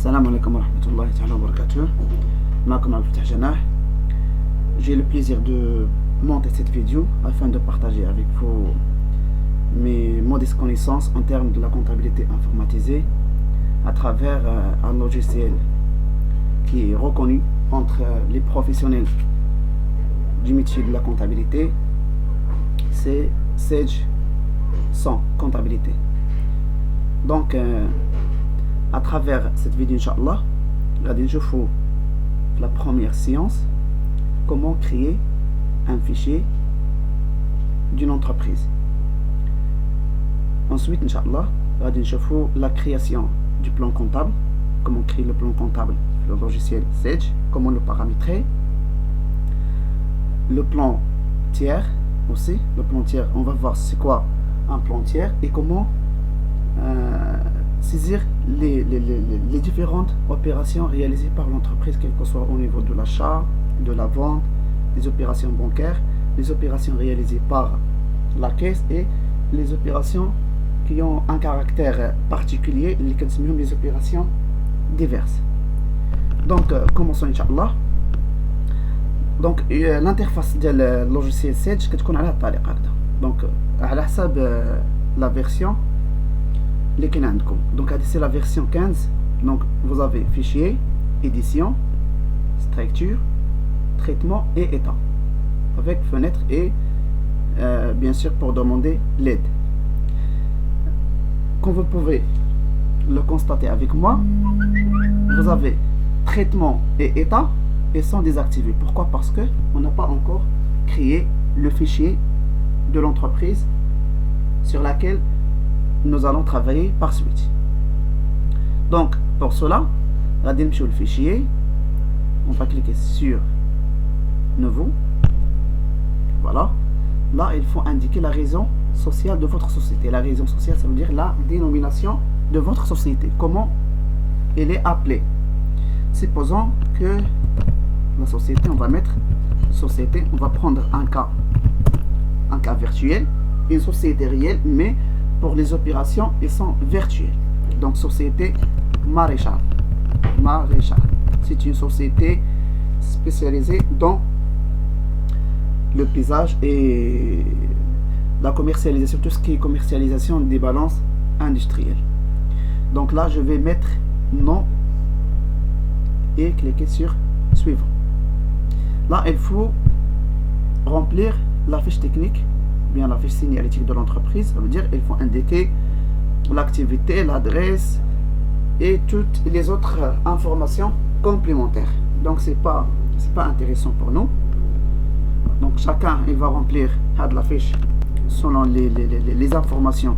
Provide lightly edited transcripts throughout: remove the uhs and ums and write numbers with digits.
Salam alaikum wa rahmatullahi wa barakatuh. Maintenant, j'ai le plaisir de monter cette vidéo afin de partager avec vous mes modestes connaissances en termes de la comptabilité informatisée à travers un logiciel qui est reconnu entre les professionnels du métier de la comptabilité. C'est Sage sans comptabilité. Donc à travers cette vidéo, Inch'Allah, je fais la première séance, comment créer un fichier d'une entreprise. Ensuite, Inch'Allah, je fais la création du plan comptable, comment créer le plan comptable, le logiciel Sage, comment le paramétrer. Le plan tiers aussi, le plan tiers, on va voir c'est quoi un plan tiers et comment saisir les différentes opérations réalisées par l'entreprise, quel que soit au niveau de l'achat, de la vente, les opérations bancaires, les opérations réalisées par la caisse et les opérations qui ont un caractère particulier, les opérations diverses. Donc commençons Inch'Allah. Donc l'interface du logiciel Sage كتكون على الطريقة هكذا. Donc على حسب la version اللي كاين عندكم. Donc c'est la version 15. Donc vous avez fichier, édition, structure, traitement et état, avec fenêtre et bien sûr pour demander l'aide. Comme vous pouvez le constater avec moi, vous avez traitement et état et sont désactivés. Pourquoi? Parce que on n'a pas encore créé le fichier de l'entreprise sur laquelle nous allons travailler par suite. Donc pour cela, on va le fichier, on va cliquer sur nouveau. Voilà, là il faut indiquer la raison sociale de votre société. La raison sociale, ça veut dire la dénomination de votre société, comment elle est appelée. Supposons que la société, on va mettre société, on va prendre un cas virtuel, une société réelle, mais pour les opérations elles sont virtuelles. Donc société Maréchal, c'est une société spécialisée dans le paysage et la commercialisation, tout ce qui est commercialisation des balances industrielles. Donc là je vais mettre nom et cliquer sur suivant. Là il faut remplir la fiche technique, bien la fiche signalétique de l'entreprise. Ça veut dire il faut indiquer l'activité, l'adresse et toutes les autres informations complémentaires. Donc c'est pas intéressant pour nous. Donc chacun il va remplir la fiche selon les informations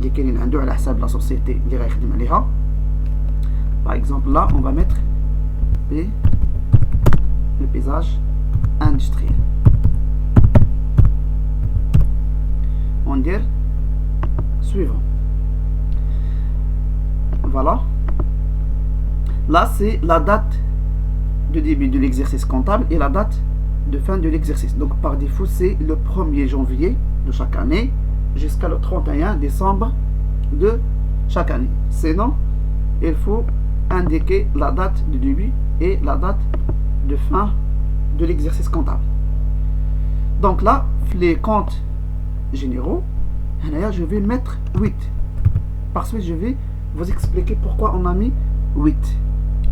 lesquelles il a à la حساب la société اللي غيخدم عليها. Par exemple là on va mettre le paysage industriel. On dit suivant. Voilà. Là c'est la date de début de l'exercice comptable et la date de fin de l'exercice. Donc par défaut c'est le 1er janvier de chaque année jusqu'à le 31 décembre de chaque année. Sinon il faut indiquer la date de début et la date de fin de l'exercice comptable. Donc là les comptes généraux, je vais mettre 8. Par suite je vais vous expliquer pourquoi on a mis 8.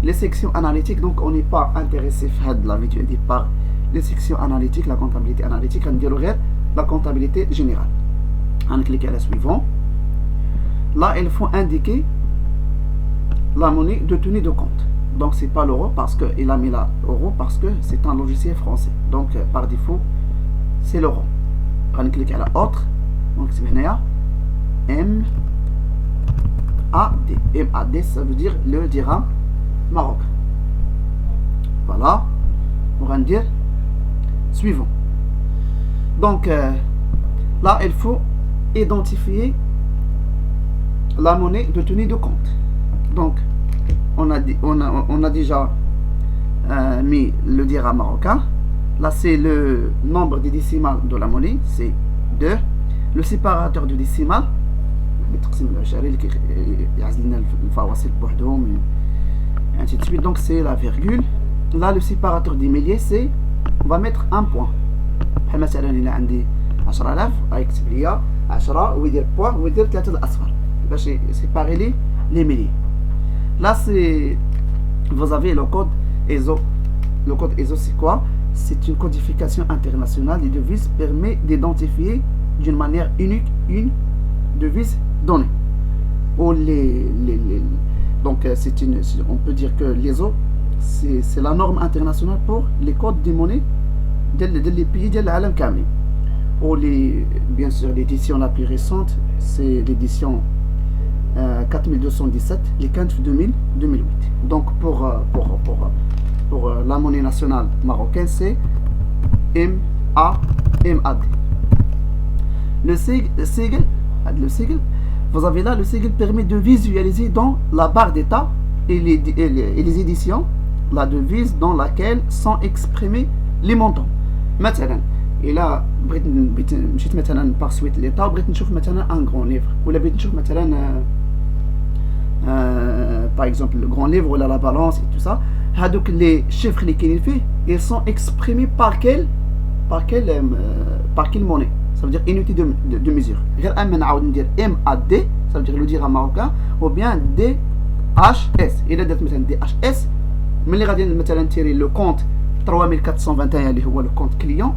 Les sections analytiques, donc on n'est pas intéressé de la vidéo par les sections analytiques, la comptabilité analytique, on dirait la comptabilité générale. On clique à la suivante. Là il faut indiquer la monnaie de tenue de compte. Donc c'est pas l'euro parce que il a mis l'euro parce que c'est un logiciel français. Donc par défaut c'est l'euro. On clique à la autre. Donc c'est bien MAD. MAD ça veut dire le dirham marocain. Voilà. On va dire suivant. Donc là il faut identifier la monnaie de tenue de compte. Donc on a déjà mis le dirham marocain. Là c'est le nombre des décimales de la monnaie, c'est 2. Le séparateur de décimal, ainsi de suite. Donc c'est la virgule. Là le séparateur des milliers, c'est on va mettre un point. بحال مثلا إلا عندي 10000 غيكتب ليا 10 ويدير بوان ويدير 3 الأصفر باش séparer les milliers. Là c'est vous avez le code ESO. Le code ESO c'est quoi? C'est une codification internationale des devises permet d'identifier d'une manière unique une devise donnée. Ou donc on peut dire que l'ESO c'est la norme internationale pour les codes des monnaies des pays de l'Alam Kamli. Ou bien sûr l'édition la plus récente c'est l'édition 4217 les 15 2008. Donc pour la monnaie nationale marocaine c'est MAD. Le sigle, vous avez là le sigle permet de visualiser dans la barre d'état et les éditions la devise dans laquelle sont exprimés les montants. مثلا إلا بغيت مشيت مثلا par suite l'état وبغيت نشوف مثلا un grand livre ولا بغيت نشوف مثلا par exemple le grand livre ou la balance et tout ça, هادوك les chiffres اللي كاينين فيه ils sont exprimés par quelle monnaie, ça veut dire unité de mesure. غير اما نعاود ندير MAD ça veut dire le dirham marocain ou bien DHS. إلا درت مثلا DHS ملي غادي مثلا تيري لو كونت 3421 اللي هو le compte client,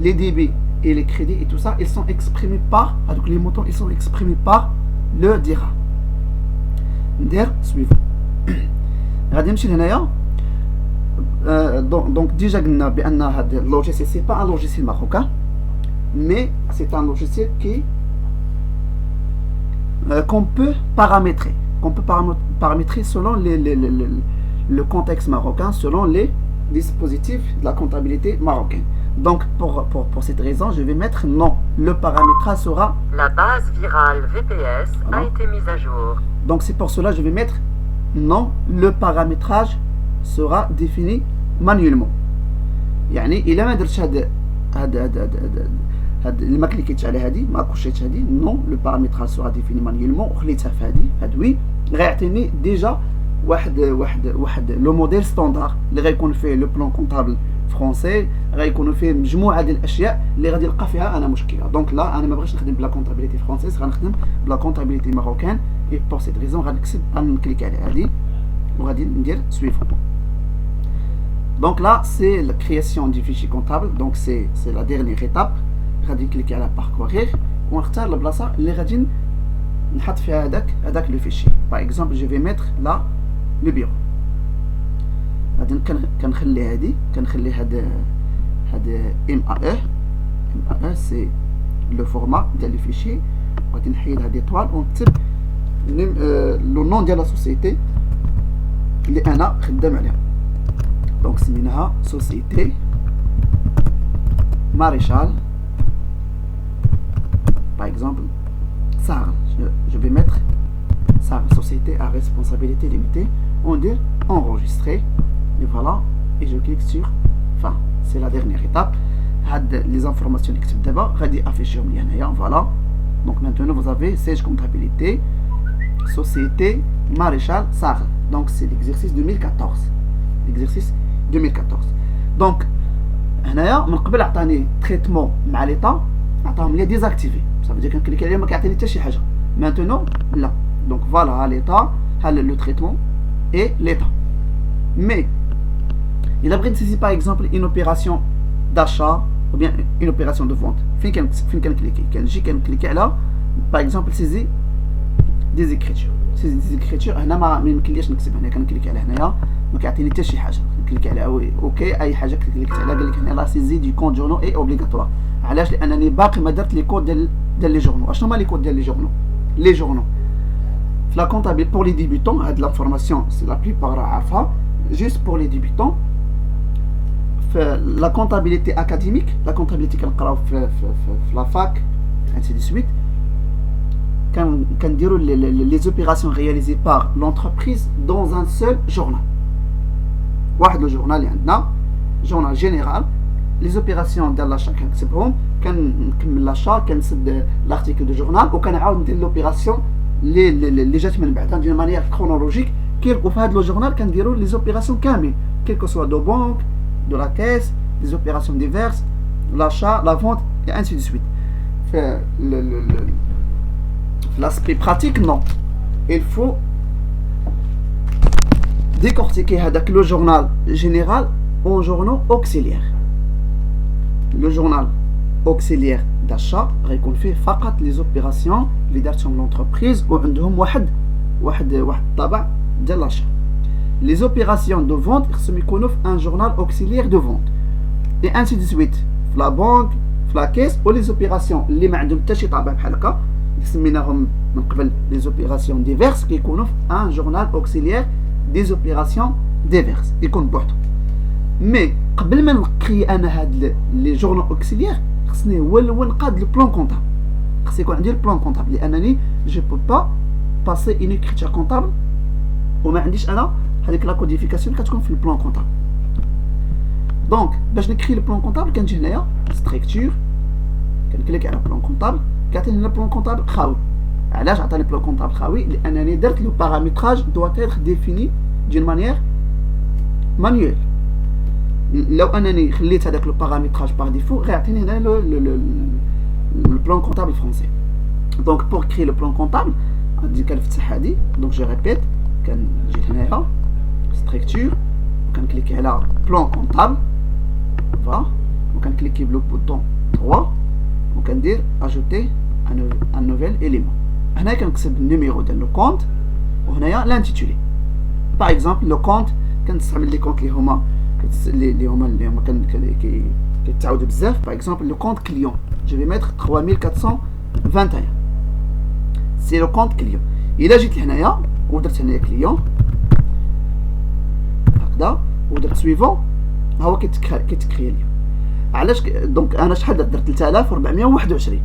les débits et les crédits et tout ça ils sont exprimés par هادوك les montants ils sont exprimés par le dirham. ندير suivant. غادي نمشي لهنايا. Donc déjà قلنا بان هاد اللوجيسيال سي با ان لوجيسيال marocain mais c'est un logiciel qui qu'on peut paramétrer selon le contexte marocain, selon les dispositifs de la comptabilité marocaine. Donc pour cette raison je vais mettre non. Le paramétrage sera la base virale VPS voilà. A été mise à jour. Donc c'est pour cela je vais mettre non. Le paramétrage sera défini manuellement. يعني إلا ما درتش هاد اللي ما كليكيتش على هادي ما كوشيتش هادي non le paramétrage sera défini manuellement وخليتها في هاد وي غيعطيني ديجا واحد لو موديل ستاندار اللي غيكون فيه لو بلان كونطابل فرونسي غيكونوا فيه مجموعه ديال الاشياء اللي غادي نلقى فيها انا مشكله. دونك لا انا ما بغيتش نخدم بلا كونطابيليتي فرونسيز غنخدم بلا كونطابيليتي ماروكان اي بور سيت ريزون غنكليك على هادي وغادي ندير سويفون. Donc là c'est la création du fichier comptable, donc c'est la dernière étape. غادي نكليك على parcourir ونختار البلاصه اللي غادي نحط فيها هذاك لو فيشي. باغ اكزومبل جو في ميتر لا لو بيرو. غادي كنخلي هاد MAE سي لو فورما ديال لو فيشي. غادي نحيد هاد ايطوال ونكتب لو نون ديال لا سوسيتي اللي انا خدام عليها. دونك سميناها سوسيتي ماريشال par exemple SAR. Je vais mettre SAR, société à responsabilité limitée. On dit enregistrer et voilà, et je clique sur fin. C'est la dernière étape. Les informations que d'abord غادي afficher voilà. Donc maintenant vous avez siège comptabilité société maréchal SAR. Donc c'est l'exercice 2014. Donc هنايا من قبل عطاني traitement مع l'état عطاهم لي désactivé. Ça veut dire qu'un clic عليه ما كيعطيني حتى شي حاجه. Maintenant là. Donc voilà l'état, le traitement et l'état. Mais il a pris ici par exemple une opération d'achat ou bien une opération de vente. فين كنكليكي كنجي كنكليكي على par exemple saisie des écritures. Saisie des écritures هنا ما يمكنليش نكتب هنا كنكليكي على هنايا ما كيعطيني حتى شي حاجه. كنكليكي على وي اوكي اي حاجه كليكيت عليها قال لك هنا لا سيزي دي كونت جورنو اي اوبليغاتوار. علاش؟ لانني باقي ما درت لي كود ديال لي جورنو. اشنو هما لي كود ديال لي جورنو في لا كونطابيل بور لي ديبيتون. هاد لافورماسيون سي لا بليبار عارفها. جوست بور لي ديبيتون في لا كونطابيليتي اكاديميك لا كونطابيليتي كنقراو في لا فاك ainsi de suite. كنديروا les opérations réalisées par l'entreprise dans un seul journal. واحد لو جورنال اللي عندنا جورنال جينيرال. les opérations ديال لاشا كنكتبهم كنكمل لاشا كنسد لارتيكل دو جورنال وكنعاود ندير لوبيراسيون اللي جات من بعدها دون مانيير كرونولوجيك وفي هذا لو جورنال كنديروا لي زوبيراسيون كامل quel que soit de banque de la caisse des opérations diverses l'achat la vente et ainsi de suite. L'aspect pratique non, il faut décortiquer le journal général en journaux auxiliaires. Le journal auxiliaire d'achat غيكون فيه فقط les opérations اللي دارتهم l'entreprise وعندهم واحد الطابع ديال l'achat. Les opérations de vente خصهم يكونوا في un journal auxiliaire de vente et ainsi de suite. في la banque في la caisse و les opérations اللي ما عندهم حتى شي طابع بحال هكا سميناهم من قبل les opérations diverses كيكونوا في un journal auxiliaire des opérations diverses يكون بوحدو. مي قبل ما نكري انا هاد لي جورنال اوكسيليير خصني هو الاول نقاد لو بلان كونطابل. خص يكون عندي البلان كونطابل لانني جو بو با باسي اون اكريتور كونطابل وما عنديش انا هذيك لا كوديفيكاسيون كتكون في البلان كونطابل. دونك باش نكري لو بلان كونطابل كنجي هنايا ستركتور كنكليك على بلان كونطابل كيعطيني هنا بلان كونطابل خاوي. علاش عطاني بلان كونطابل خاوي؟ لانني درت لو بارامتراج دو تيتر ديفيني دون مانيير مانيويل. لو انني خليت هذاك لو بارامتراج بار ديفو غيعطيني هنا لو بلان كونطابل فرونسي. دونك بور كري لو بلان كونطابل غادي كنفتح هادي دونك جو ريبيت كنجي هنايا ستركتور وكنكليكي على بلان كونطابل فا وكنكليكي بلو بوطون 3 وكندير اجوتي ان نوفيل اليمون. هنا كنكتب النيميرو ديال لو كونت وهنايا لانتيتولي. باغ اكزومبل لو كونت كنستعمل لي كونت اللي هما كيتعاودوا بزاف. باغ اكزومبل لو كونت كليون جو في ميتر 3421 سي لو كونت كليون. الا جيت لهنايا ودرت هنايا كليون هكذا ودرت سويفون ها هو كيتكري لي. علاش دونك انا شحال درت 3421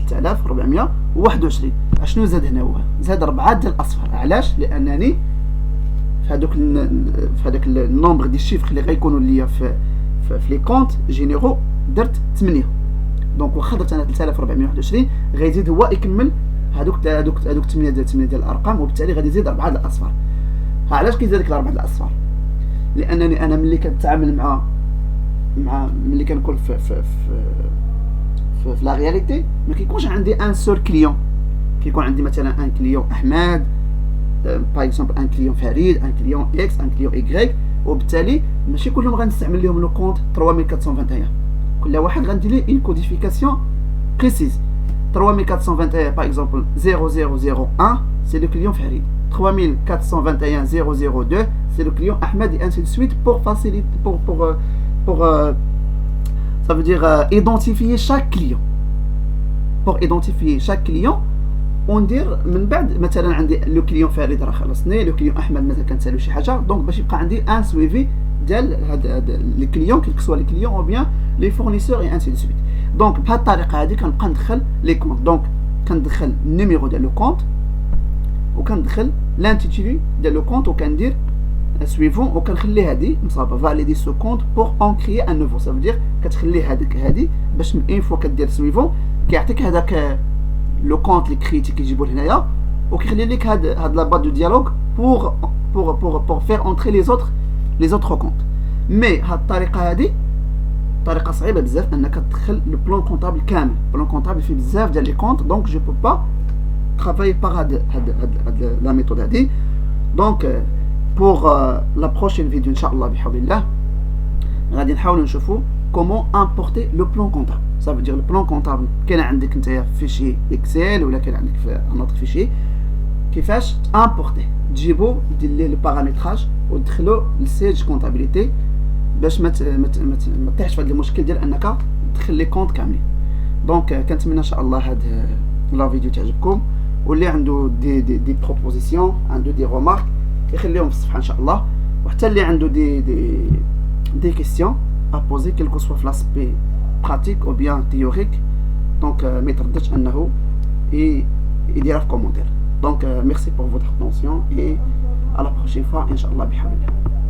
3421 اشنو زاد هنا؟ هو زاد 4 ديال الاصفار. علاش؟ لانني في هذاك النومبر ديال الشيفر اللي غيكونوا ليا في لي كونت جينيرو درت 8. دونك واخا درت انا 3421 غيزيد هو يكمل هذوك 8 ديال الارقام وبالتالي غادي يزيد 4 ديال الاصفار. علاش كيزيد ديك 4 ديال الاصفار؟ لانني انا ملي كنتعامل مع ملي كنكون في لا رياليتي ما كيكونش عندي ان سول كليون. كيكون عندي مثلا ان كليون احمد باغ اكزومبل ان كليون فريد ان كليون اكس ان كليون ايغريك وبالتالي ماشي كلهم غنستعمل لهم لو كونت 3421. كل واحد غندير ليه اون كوديفيكاسيون بريسيز. 3421 باغ اكزومبل 0001 سي لو كليون فريد 3421 002 c'est le client Ahmed et ainsi de suite pour faciliter ça veut dire identifier chaque client. Pour identifier chaque client وندير من بعد مثلا عندي لو كليون فريد راه خلصني لو كليون احمد مازال كنسالو شي حاجه دونك باش يبقى عندي ان سويفي ديال هاد لي كليون كيل كسوا لي كليون او بيان لي فورنيسور اي انسي دو سويت. دونك بهاد الطريقه هادي كنبقى ندخل لي كونت. دونك كندخل النيميرو ديال لو كونت وكندخل لانتيتولي ديال لو كونت وكندير سويفون وكنخلي هادي مصابه فاليدي سو كونت بور ان كريي ان نوفو. سا فودير كتخلي هذيك هادي باش اون فوا كدير سويفون كيعطيك هذاك لو كونت لي كريتي كيجيبو لهنايا وكيخلي لك هاد لا باد دو ديالوج بور فير اونتري لي زوتر كونت. مي هاد الطريقه هادي طريقه صعيبه بزاف انك تدخل لو بلان كونطابل كامل. بلان كونطابل فيه بزاف ديال لي كونت دونك جو بو با ترافاي باغ هاد لا ميثود هادي. دونك pour la prochaine vidéo inchallah بحول الله غادي نحاولوا نشوفوا comment importer le plan comptable. ça veut dire le plan comptable كاين عندك نتايا في فيشي اكسل ولا كاين عندك في ان اوتر فيشي كيفاش امبورتي تجيبو دير ليه لو بارامتراج ودخلو للسيج كونطابيليتي باش ما تطيحش في هذا المشكل ديال انك تدخل لي كونط كاملين. دونك كنتمنى ان شاء الله هاد لا فيديو تعجبكم واللي عنده دي بروبوزيسيون عنده دي رومارك يخليهم في الصفحه ان شاء الله. وحتى اللي عنده دي كيسيون ا بوزي كيلكو سوا في لاسبي براتيك او بيان تيوريك دونك ما يترددش انه يديرها في كومونتير. دونك ميرسي بور فوتر اتونسيون اي à la prochaine fois ان شاء الله بحول الله.